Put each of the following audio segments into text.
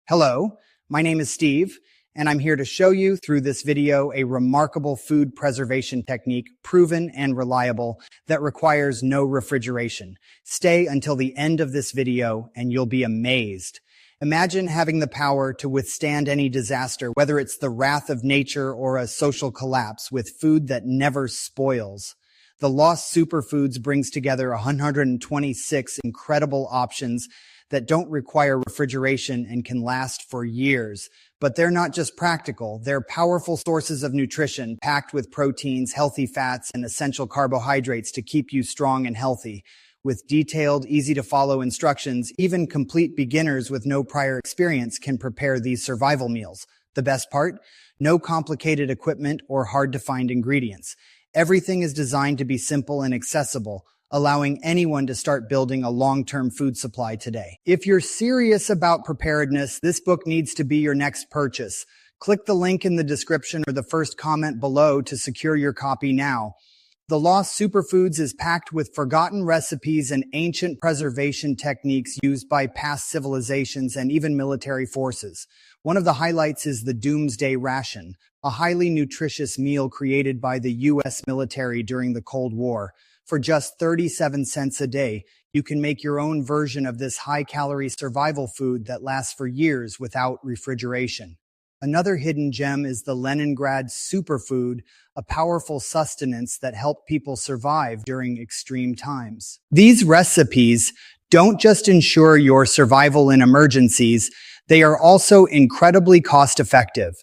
Hello, my name is Steve, and I'm here to show you through this video a remarkable food preservation technique, proven and reliable, that requires no refrigeration. Stay until the end of this video and you'll be amazed. Imagine having the power to withstand any disaster, whether it's the wrath of nature or a social collapse, with food that never spoils. The Lost SuperFoods brings together 126 incredible options that don't require refrigeration and can last for years. But they're not just practical, they're powerful sources of nutrition, packed with proteins, healthy fats, and essential carbohydrates to keep you strong and healthy. With detailed, easy-to-follow instructions, even complete beginners with no prior experience can prepare these survival meals. The best part? No complicated equipment or hard-to-find ingredients. Everything is designed to be simple and accessible, allowing anyone to start building a long-term food supply today. If you're serious about preparedness, this book needs to be your next purchase. Click the link in the description or the first comment below to secure your copy now. The Lost SuperFoods is packed with forgotten recipes and ancient preservation techniques used by past civilizations and even military forces. One of the highlights is the Doomsday Ration, a highly nutritious meal created by the U.S. military during the Cold War. For just 37 cents a day, you can make your own version of this high-calorie survival food that lasts for years without refrigeration. Another hidden gem is the Leningrad Superfood, a powerful sustenance that helped people survive during extreme times. These recipes don't just ensure your survival in emergencies, they are also incredibly cost-effective.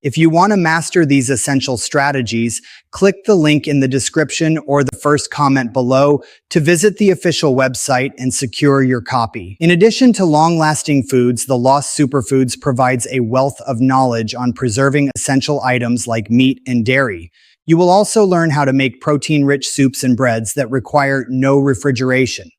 If you want to master these essential strategies, click the link in the description or the first comment below to visit the official website and secure your copy. In addition to long-lasting foods, the Lost SuperFoods provides a wealth of knowledge on preserving essential items like meat and dairy. You will also learn how to make protein-rich soups and breads that require no refrigeration.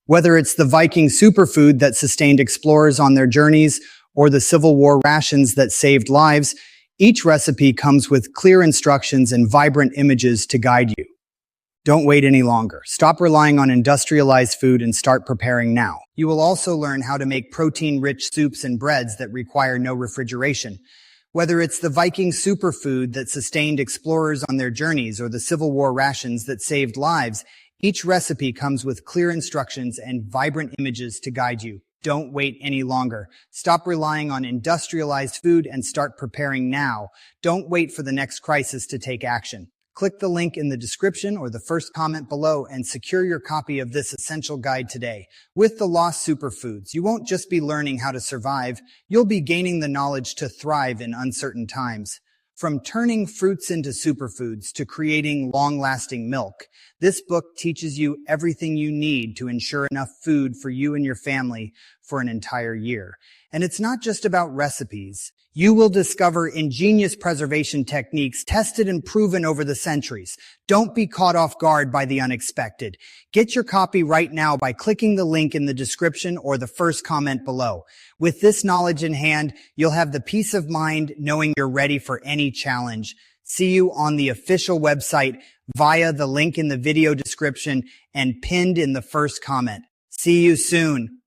Whether it's the Viking superfood that sustained explorers on their journeys or the Civil War rations that saved lives, each recipe comes with clear instructions and vibrant images to guide you. Don't wait any longer. Stop relying on industrialized food and start preparing now. You will also learn how to make protein-rich soups and breads that require no refrigeration. Whether it's the Viking superfood that sustained explorers on their journeys or the Civil War rations that saved lives, each recipe comes with clear instructions and vibrant images to guide you. Don't wait any longer. Stop relying on industrialized food and start preparing now. Don't wait for the next crisis to take action. Click the link in the description or the first comment below and secure your copy of this essential guide today. With the Lost SuperFoods, you won't just be learning how to survive, you'll be gaining the knowledge to thrive in uncertain times. From turning fruits into superfoods to creating long-lasting milk, this book teaches you everything you need to ensure enough food for you and your family for an entire year. And it's not just about recipes. You will discover ingenious preservation techniques tested and proven over the centuries. Don't be caught off guard by the unexpected. Get your copy right now by clicking the link in the description or the first comment below. With this knowledge in hand, you'll have the peace of mind knowing you're ready for any challenge. See you on the official website via the link in the video description and pinned in the first comment. See you soon.